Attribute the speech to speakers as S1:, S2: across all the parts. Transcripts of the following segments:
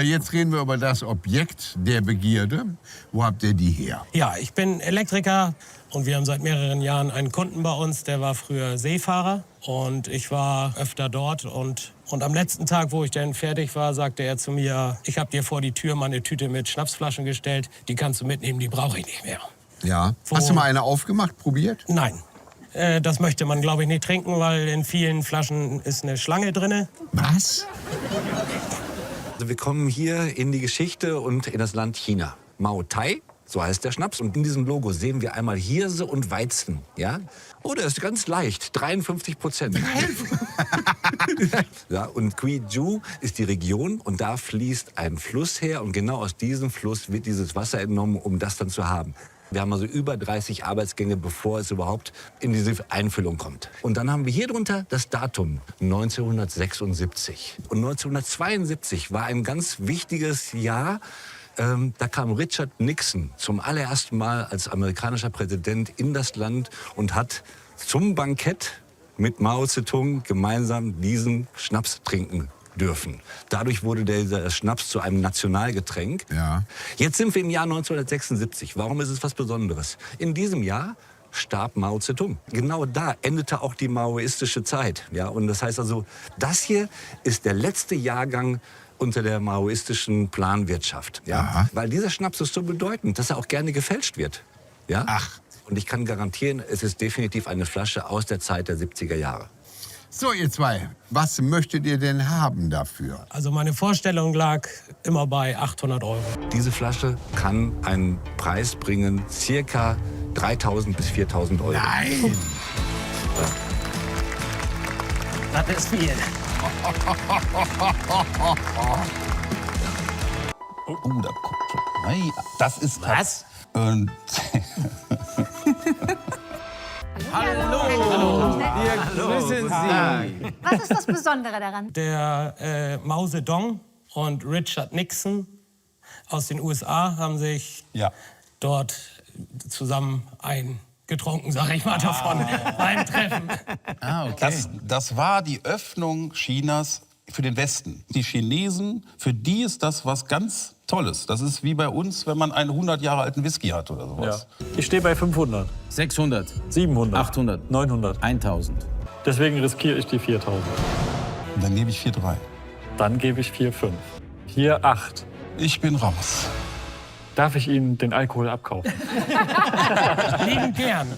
S1: Jetzt reden wir über das Objekt der Begierde. Wo habt ihr die her?
S2: Ja, ich bin Elektriker und wir haben seit mehreren Jahren einen Kunden bei uns, der war früher Seefahrer und ich war öfter dort und am letzten Tag, wo ich dann fertig war, sagte er zu mir, ich habe dir vor die Tür mal eine Tüte mit Schnapsflaschen gestellt, die kannst du mitnehmen, die brauche ich nicht mehr.
S1: Ja. Hast du mal eine aufgemacht, probiert?
S2: Nein. Das möchte man, glaube ich, nicht trinken, weil in vielen Flaschen ist eine Schlange drin.
S1: Was?
S3: Also wir kommen hier in die Geschichte und in das Land China. Mao Tai, so heißt der Schnaps. Und in diesem Logo sehen wir einmal Hirse und Weizen. Ja? Oh, der ist ganz leicht, 53%. Ja, und Guizhou ist die Region und da fließt ein Fluss her. Und genau aus diesem Fluss wird dieses Wasser entnommen, um das dann zu haben. Wir haben also über 30 Arbeitsgänge, bevor es überhaupt in diese Einfüllung kommt. Und dann haben wir hier drunter das Datum 1976. Und 1972 war ein ganz wichtiges Jahr. Da kam Richard Nixon zum allerersten Mal als amerikanischer Präsident in das Land und hat zum Bankett mit Mao Zedong gemeinsam diesen Schnaps trinken dürfen. Dadurch wurde der Schnaps zu einem Nationalgetränk.
S1: Ja.
S3: Jetzt sind wir im Jahr 1976. Warum ist es was Besonderes? In diesem Jahr starb Mao Zedong. Genau da endete auch die maoistische Zeit. Ja, und das heißt also, das hier ist der letzte Jahrgang unter der maoistischen Planwirtschaft. Ja? Weil dieser Schnaps ist so bedeutend, dass er auch gerne gefälscht wird. Ja?
S1: Ach.
S3: Und ich kann garantieren, es ist definitiv eine Flasche aus der Zeit der 70er Jahre.
S1: So, ihr zwei, was möchtet ihr denn haben dafür?
S2: Also meine Vorstellung lag immer bei 800 €.
S3: Diese Flasche kann einen Preis bringen, circa 3.000 bis 4.000 €.
S1: Nein!
S2: Das ist viel.
S4: Da guckt schon. Nein, das ist...
S2: Was?
S4: Und
S5: Hallo. Wir grüßen Sie.
S6: Was ist das Besondere daran?
S2: Der Mao Zedong und Richard Nixon aus den USA haben sich dort zusammen eingetrunken, sag ich mal davon, beim Treffen.
S4: okay. Das war die Öffnung Chinas für den Westen. Die Chinesen, für die ist das was ganz Tolles. Das ist wie bei uns, wenn man einen 100 Jahre alten Whisky hat oder sowas.
S5: Ja. Ich stehe bei 500.
S7: 600,
S5: 700.
S7: 800,
S5: 900.
S7: 1000.
S5: Deswegen riskiere ich die 4000.
S4: Und dann gebe ich 4,3.
S5: Dann gebe ich 4,5. Hier 8.
S4: Ich bin raus.
S5: Darf ich Ihnen den Alkohol abkaufen?
S2: Lieben gern.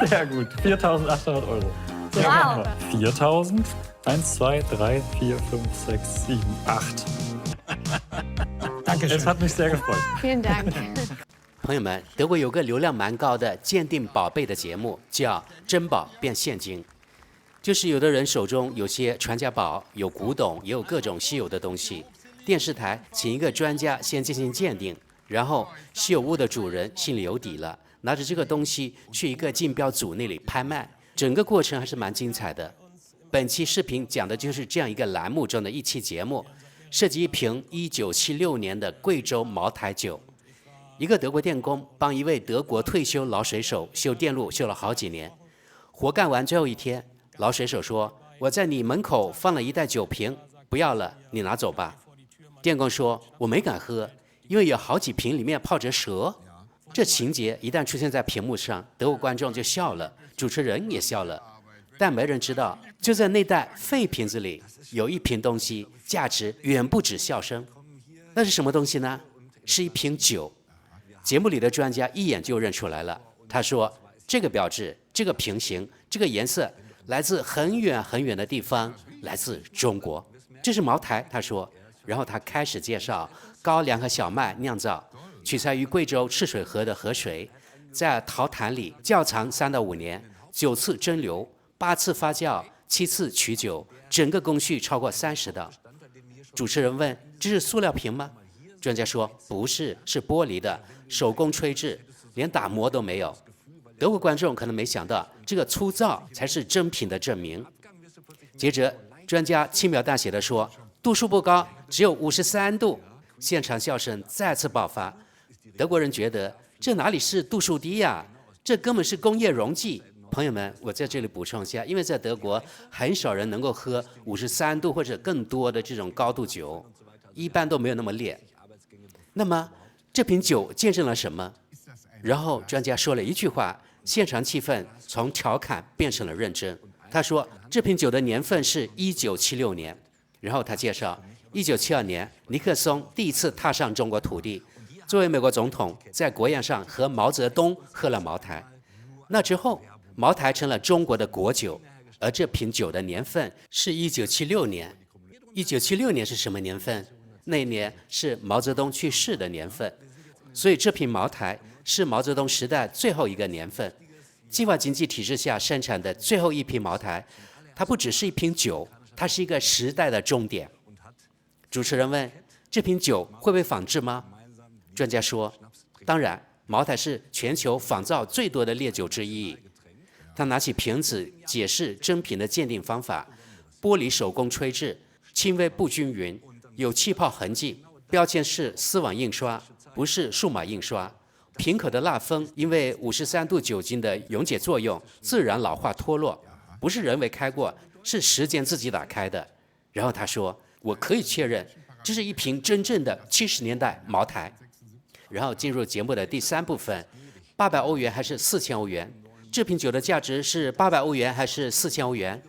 S5: Sehr gut. 4.800 €.
S6: Wow.
S5: machen wir. 4.000. 1, 2, 3, 4, 5, 6, 7, 8.
S2: Dankeschön.
S5: Es hat mich sehr gefreut.
S6: Vielen Dank.
S8: 朋友们，德国有个流量蛮高的鉴定宝贝的节目，叫“珍宝变现金”，就是有的人手中有些传家宝，有古董，也有各种稀有的东西。电视台请一个专家先进行鉴定，然后稀有物的主人心里有底了，拿着这个东西去一个竞标组那里拍卖，整个过程还是蛮精彩的。本期视频讲的就是这样一个栏目中的一期节目，涉及一瓶1976年的贵州茅台酒。一个德国电工帮一位德国退休老水手修电路，修了好几年。活干完最后一天，老水手说：“我在你门口放了一袋酒瓶，不要了，你拿走吧。”电工说：“我没敢喝，因为有好几瓶里面泡着蛇。”这情节一旦出现在屏幕上，德国观众就笑了，主持人也笑了，但没人知道，就在那袋废瓶子里有一瓶东西，价值远不止笑声。那是什么东西呢？是一瓶酒。节目里的专家一眼就认出来了，他说：“这个标志，这个瓶形，这个颜色，来自很远很远的地方，来自中国。这是茅台。”他说，然后他开始介绍高粱和小麦酿造，取材于贵州赤水河的河水，在陶坛里窖藏3到5年，9次蒸馏，8次发酵，7次取酒，整个工序超过30道。主持人问：“这是塑料瓶吗？”专家说：“不是，是玻璃的，手工吹制，连打磨都没有。”德国观众可能没想到，这个粗糙才是真品的证明。接着，专家轻描淡写地说：“度数不高，只有53度。”现场笑声再次爆发。德国人觉得这哪里是度数低呀？这根本是工业溶剂。朋友们，我在这里补充一下，因为在德国很少人能够喝53度或者更多的这种高度酒。一般都没有那么烈。那么这瓶酒见证了什么？然后专家说了一句话，现场气氛从调侃变成了认真。他说这瓶酒的年份是1976年，然后他介绍1972年尼克松第一次踏上中国土地，作为美国总统，在国宴上和毛泽东喝了茅台。那之后，茅台成了中国的国酒，而这瓶酒的年份是1976年。1976年是什么年份？那一年是毛泽东去世的年份，所以这瓶茅台是毛泽东时代最后一个年份。计划经济体制下生产的最后一瓶茅台，它不只是一瓶酒，它是一个时代的终点。主持人问：这瓶酒会被仿制吗？专家说：当然，茅台是全球仿造最多的烈酒之一。他拿起瓶子解释真品的鉴定方法：玻璃手工吹制，轻微不均匀，有气泡痕迹，标签是丝网印刷，不是数码印刷。瓶口的蜡封因为53度酒精的溶解作用，自然老化脱落，不是人为开过，是时间自己打开的。然后他说：我可以确认，这是一瓶真正的70年代茅台。然后进入节目的第3部分，800欧元还是4000欧元？这瓶酒的价值是800欧元还是4000欧元？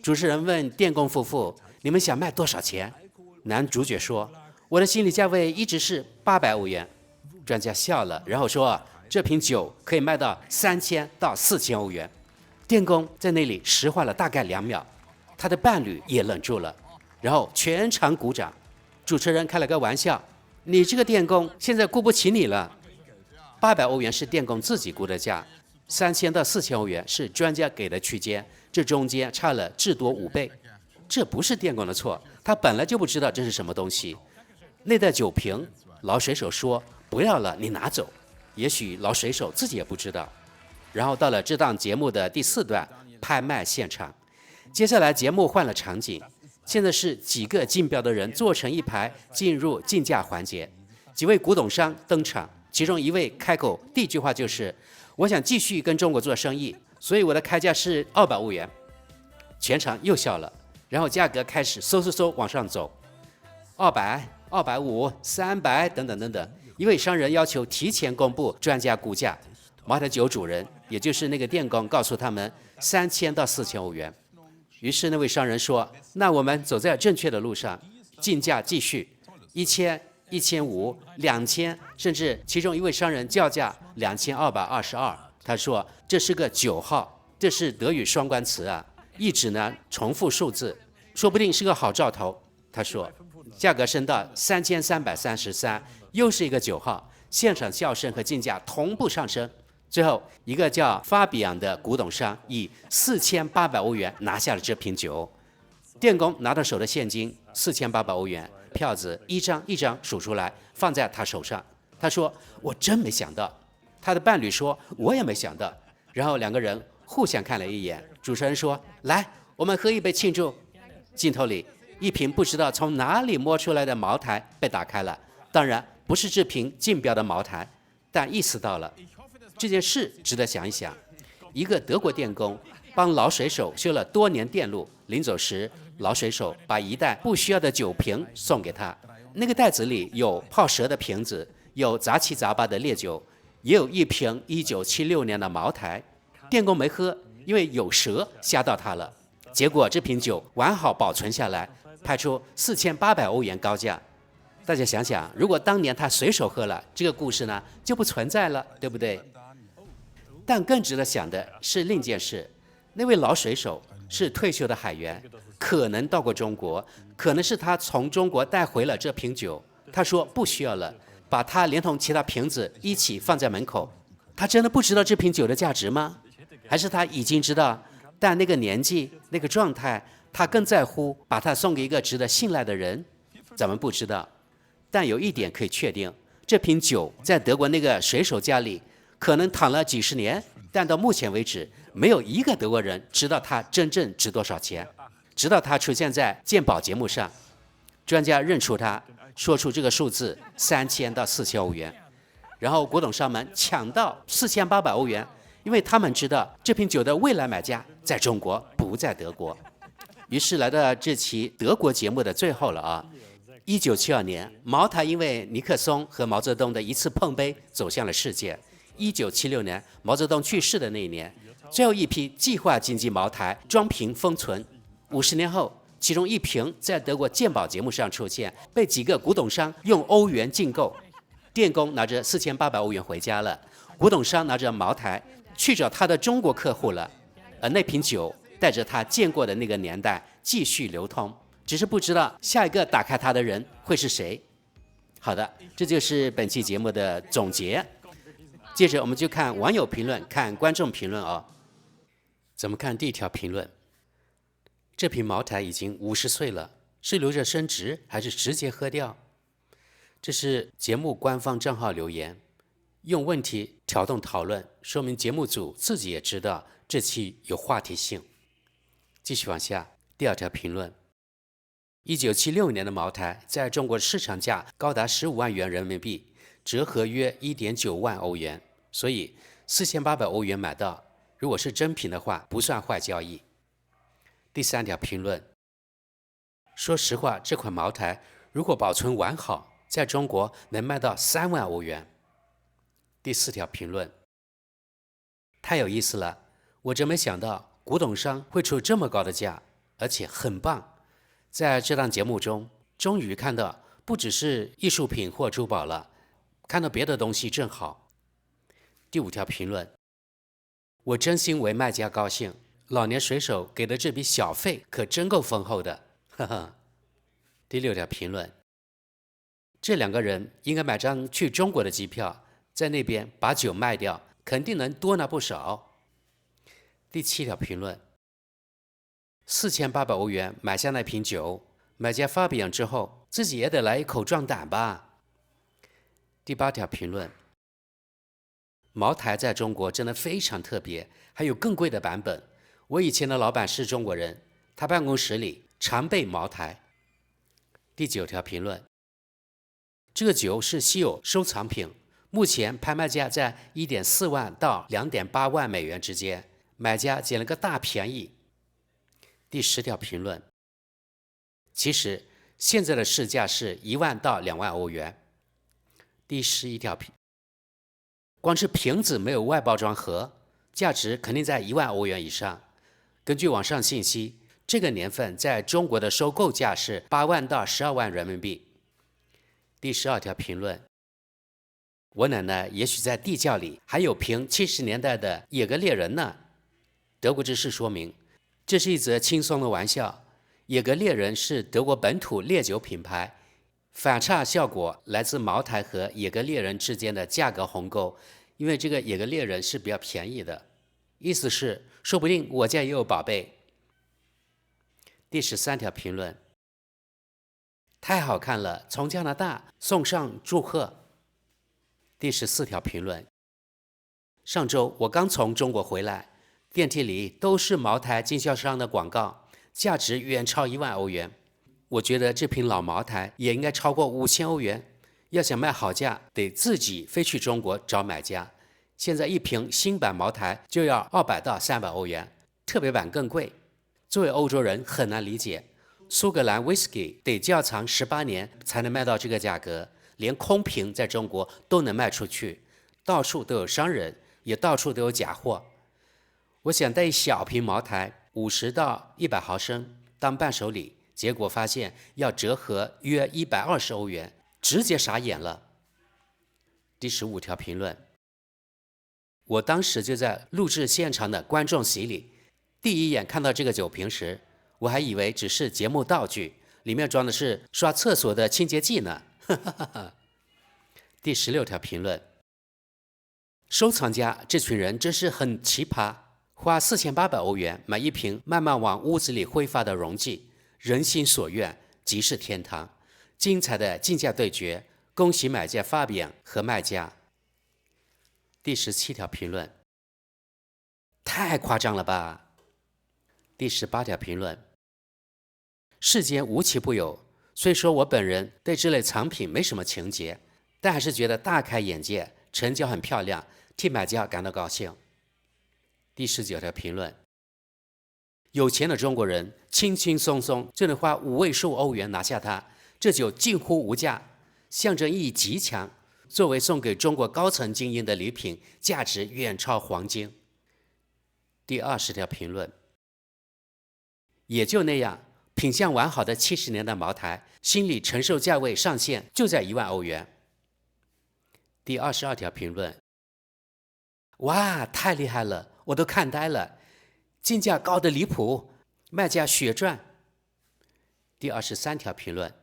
S8: 主持人问电工夫妇：你们想卖多少钱？男主角说：我的心理价位一直是800欧元。专家笑了，然后说：这瓶酒可以卖到3000到4000欧元。电工在那里石化了大概2秒，他的伴侣也愣住了，然后全场鼓掌。主持人开了个玩笑：你这个电工现在雇不起你了。800欧元是电工自己估的价，3000到4000欧元是专家给的区间，这中间差了至多5倍。这不是电工的错，他本来就不知道这是什么东西。那袋酒瓶，老水手说不要了，你拿走。也许老水手自己也不知道。然后到了这档节目的第4段，拍卖现场。接下来节目换了场景，现在是几个竞标的人坐成一排进入竞价环节，几位古董商登场，其中一位开口第一句话就是：我想继续跟中国做生意，所以我的开价是200欧元。全场又笑了，然后价格开始嗖往上走，200、250、300等等等等。一位商人要求提前公布专家估价，茅台酒主人，也就是那个电工，告诉他们3000到4000欧元。于是那位商人说：那我们走在正确的路上，竞价继续，1000、1500、2000，甚至其中一位商人叫价2222。他说这是个9号，这是德语双关词啊，一指呢重复数字，说不定是个好兆头。他说价格升到3333，又是一个9号，现场笑声和竞价同步上升。最后一个叫法比昂的古董商以4800欧元拿下了这瓶酒。电工拿到手的现金4800欧元，票子一张一张数出来，放在他手上。他说我真没想到。他的伴侣说我也没想到。然后2个人互相看了一眼。主持人说：来，我们喝一杯庆祝。镜头里一瓶不知道从哪里摸出来的茅台被打开了，当然不是这瓶竞标的茅台，但意识到了这件事值得想一想。一个德国电工帮老水手修了多年电路，临走时老水手把一袋不需要的酒瓶送给他，那个袋子里有泡蛇的瓶子，有杂七杂八的烈酒，也有一瓶1976年的茅台。电工没喝，因为有蛇吓到他了。结果这瓶酒完好保存下来，拍出4800欧元高价。大家想想，如果当年他随手喝了，这个故事呢就不存在了，对不对？但更值得想的是另一件事，那位老水手是退休的海员，可能到过中国，可能是他从中国带回了这瓶酒。他说不需要了，把它连同其他瓶子一起放在门口。他真的不知道这瓶酒的价值吗？还是他已经知道，但那个年纪那个状态，他更在乎把它送给一个值得信赖的人？咱们不知道。但有一点可以确定，这瓶酒在德国那个水手家里可能躺了几十年，但到目前为止没有一个德国人知道它真正值多少钱。直到它出现在鉴宝节目上，专家认出它，说出这个数字3000到4000欧元，然后古董商们抢到4800欧元，因为他们知道这瓶酒的未来买家在中国，不在德国。于是来到这期德国节目的最后了啊。1972年，茅台因为尼克松和毛泽东的一次碰杯走向了世界。1976年，毛泽东去世的那一年，最后一批计划经济茅台装瓶封存。50年后，其中一瓶在德国鉴宝节目上出现，被几个古董商用欧元竞购。电工拿着4800欧元回家了，古董商拿着茅台去找他的中国客户了，而那瓶酒带着他见过的那个年代继续流通，只是不知道下一个打开它的人会是谁。好的，这就是本期节目的总结。接着我们就看网友评论，看观众评论哦。怎么看第一条评论？这瓶茅台已经50岁了，是留着升值还是直接喝掉？这是节目官方账号留言，用问题挑动讨论，说明节目组自己也知道这期有话题性。继续往下，第二条评论：1976年的茅台在中国市场价高达15万元人民币，折合约1.9万欧元，所以4800欧元买到，如果是真品的话，不算坏交易。第三条评论：说实话，这款茅台如果保存完好，在中国能卖到3万欧元。第四条评论：太有意思了，我真没想到古董商会出这么高的价，而且很棒。在这档节目中，终于看到不只是艺术品或珠宝了，看到别的东西正好。第五条评论：我真心为卖家高兴，老年水手给的这笔小费可真够丰厚的，呵呵。第六条评论：这两个人应该买张去中国的机票，在那边把酒卖掉，肯定能多拿不少。第七条评论：4800欧元买下那瓶酒，买家发表之后，自己也得来一口壮胆吧。第八条评论：茅台在中国真的非常特别，还有更贵的版本。我以前的老板是中国人，他办公室里常备茅台。第九条评论：这个酒是稀有收藏品，目前拍卖价在1.4万到2.8万美元之间，买家捡了个大便宜。第10条评论：其实现在的市价是1万到2万欧元。第11条评：光是瓶子没有外包装盒，价值肯定在1万欧元以上。根据网上信息，这个年份在中国的收购价是8万到12万人民币。第12条评论：我奶奶也许在地窖里还有瓶70年代的野格猎人呢。德国之士说明，这是一则轻松的玩笑。野格猎人是德国本土烈酒品牌，反差效果来自茅台和野格猎人之间的价格鸿沟，因为这个野格猎人是比较便宜的，意思是说不定我家也有宝贝。第13条评论：太好看了，从加拿大送上祝贺。第14条评论：上周我刚从中国回来，电梯里都是茅台经销商的广告，价值远超1万欧元。我觉得这瓶老茅台也应该超过5000欧元，要想卖好价，得自己飞去中国找买家。现在一瓶新版茅台就要200到300欧元，特别版更贵。作为欧洲人很难理解，苏格兰 whisky 得窖藏18年才能卖到这个价格，连空瓶在中国都能卖出去，到处都有商人，也到处都有假货。我想带一小瓶茅台50到100毫升当伴手礼，结果发现要折合约120欧元，直接傻眼了。第15条评论：我当时就在录制现场的观众席里，第一眼看到这个酒瓶时，我还以为只是节目道具，里面装的是刷厕所的清洁剂呢。第16条评论：收藏家这群人真是很奇葩，花4800欧元买一瓶慢慢往屋子里挥发的溶剂，人心所愿，即是天堂。精彩的竞价对决，恭喜买家发表和卖家。第17条评论：太夸张了吧。第18条评论：世间无奇不有，虽说我本人对这类藏品没什么情节，但还是觉得大开眼界，成交很漂亮，替买家感到高兴。第19条评论：有钱的中国人轻轻松松就能花5位数欧元拿下它，这酒近乎无价，象征意义极强，作为送给中国高层精英的礼品，价值远超黄金。第20条评论，也就那样，品相完好的70年的茅台，心理承受价位上限就在1万欧元。第22条评论，哇，太厉害了，我都看呆了，进价高的离谱，卖家血赚。第23条评论，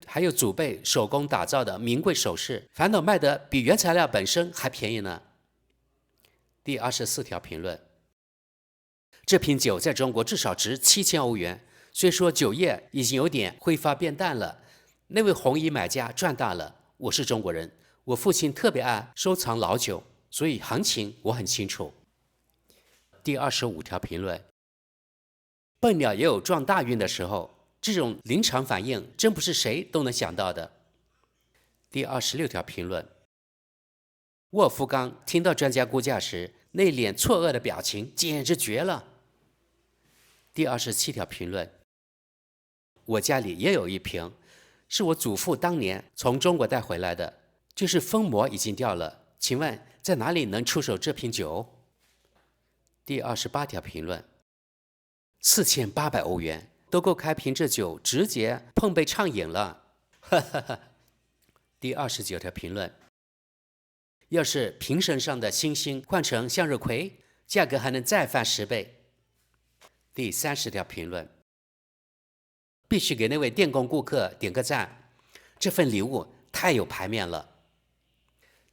S8: 还有祖辈手工打造的名贵首饰，反倒卖得比原材料本身还便宜呢。第24条评论，这瓶酒在中国至少值7000欧元，虽说酒业已经有点挥发变淡了，那位红衣买家赚大了。我是中国人，我父亲特别爱收藏老酒，所以行情我很清楚。第25条评论，笨鸟也有撞大运的时候，这种临场反应真不是谁都能想到的。第26条评论，沃夫冈听到专家估价时，那脸错愕的表情简直绝了。第27条评论，我家里也有一瓶，是我祖父当年从中国带回来的，就是封膜已经掉了，请问在哪里能出手这瓶酒？第28条评论，4800欧元都够开瓶这酒，直接碰杯畅饮了。第29条评论，要是瓶身上的星星换成向日葵，价格还能再翻10倍。第30条评论，必须给那位电工顾客点个赞，这份礼物太有排面了。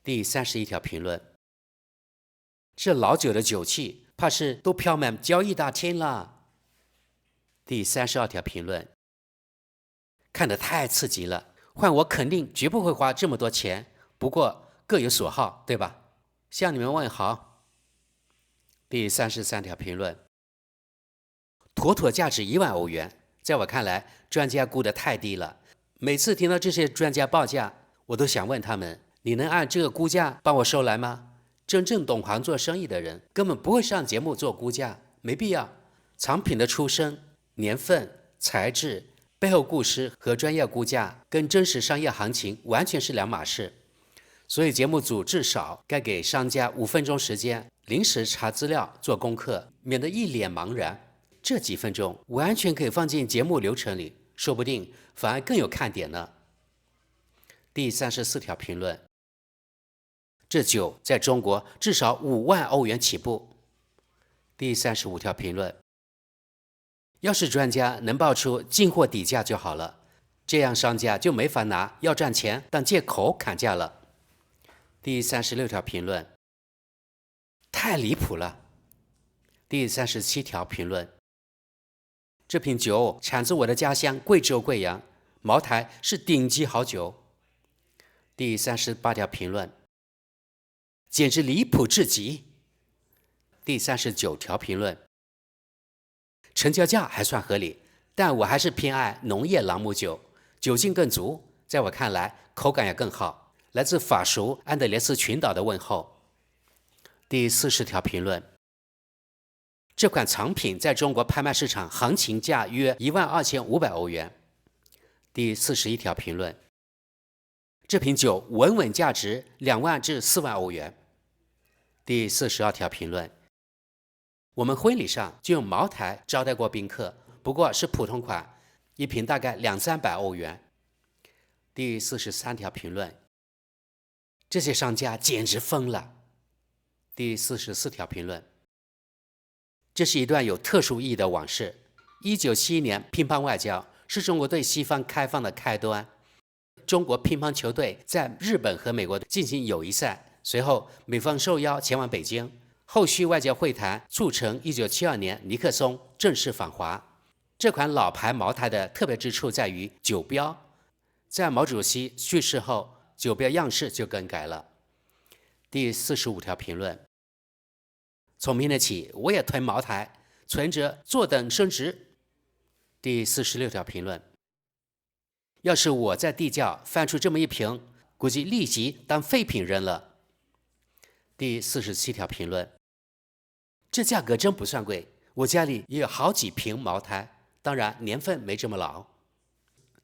S8: 第31条评论，这老酒的酒气怕是都飘满交易大厅了。第32条评论，看得太刺激了，换我肯定绝不会花这么多钱，不过各有所好，对吧？向你们问好。第33条评论，妥妥价值1万欧元，在我看来，专家估得太低了。每次听到这些专家报价，我都想问他们，你能按这个估价帮我收来吗？真正懂行做生意的人根本不会上节目做估价，没必要。藏品的出身、年份、材质、背后故事和专业估价跟真实商业行情完全是两码事。所以节目组至少该给商家5分钟时间，临时查资料做功课，免得一脸茫然。这几分钟完全可以放进节目流程里，说不定反而更有看点呢。第34条评论，这酒在中国至少5万欧元起步。第35条评论，要是专家能报出进货底价就好了，这样商家就没法拿要赚钱当借口砍价了。第36条评论，太离谱了。第37条评论，这瓶酒产自我的家乡贵州贵阳，茅台是顶级好酒。第38条评论，简直离谱至极。第39条评论，成交价还算合理，但我还是偏爱农业朗姆酒，酒劲更足，在我看来口感也更好。来自法属安德烈斯群岛的问候。第40条评论，这款藏品在中国拍卖市场行情价约12500欧元。第41条评论，这瓶酒稳稳价值2万至4万欧元。第42条评论，我们婚礼上就用茅台招待过宾客，不过是普通款，一瓶大概200-300欧元。第43条评论，这些商家简直疯了。第44条评论，这是一段有特殊意义的往事。1971年乒乓外交是中国对西方开放的开端。中国乒乓球队在日本和美国进行友谊赛，随后美方受邀前往北京，后续外交会谈促成1972年尼克松正式访华。这款老牌茅台的特别之处在于酒标，在毛主席去世后，酒标样式就更改了。第45条评论，从明天起我也囤茅台，存着坐等升值。第46条评论，要是我在地窖翻出这么一瓶，估计立即当废品扔了。第47条评论，这价格真不算贵，我家里也有好几瓶茅台，当然年份没这么老。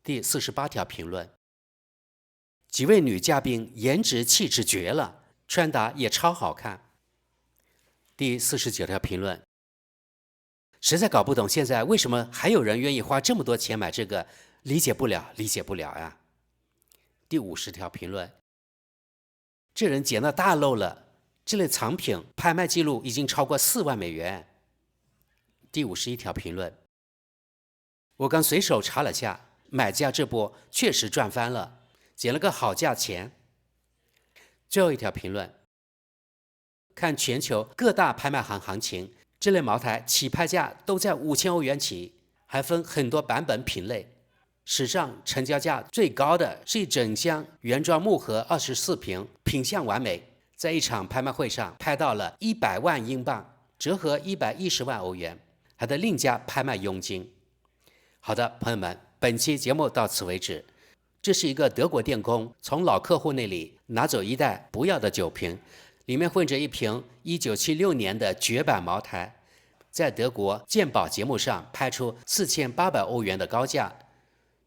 S8: 第48条评论：几位女嘉宾颜值气质绝了，穿搭也超好看。第49条评论：实在搞不懂现在为什么还有人愿意花这么多钱买这个，理解不了呀。第50条评论：这人捡到大漏了，这类藏品拍卖记录已经超过4万美元。第51条评论：我刚随手查了下，买家这波确实赚翻了，捡了个好价钱。最后一条评论：看全球各大拍卖行行情，这类茅台起拍价都在5000欧元起，还分很多版本品类。史上成交价最高的是一整箱原装木盒24瓶，品相完美，在一场拍卖会上拍到了100万英镑，折合110万欧元，还得另加拍卖佣金。好的，朋友们，本期节目到此为止。这是一个德国电工从老客户那里拿走一袋不要的酒瓶，里面混着一瓶1976年的绝版茅台，在德国鉴宝节目上拍出4800欧元的高价。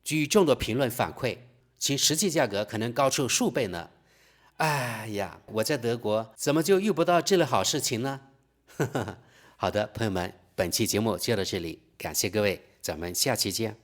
S8: 据众多评论反馈，其实际价格可能高出数倍呢。哎呀，我在德国怎么就遇不到这类好事情呢？好的，朋友们，本期节目就到这里，感谢各位，咱们下期见。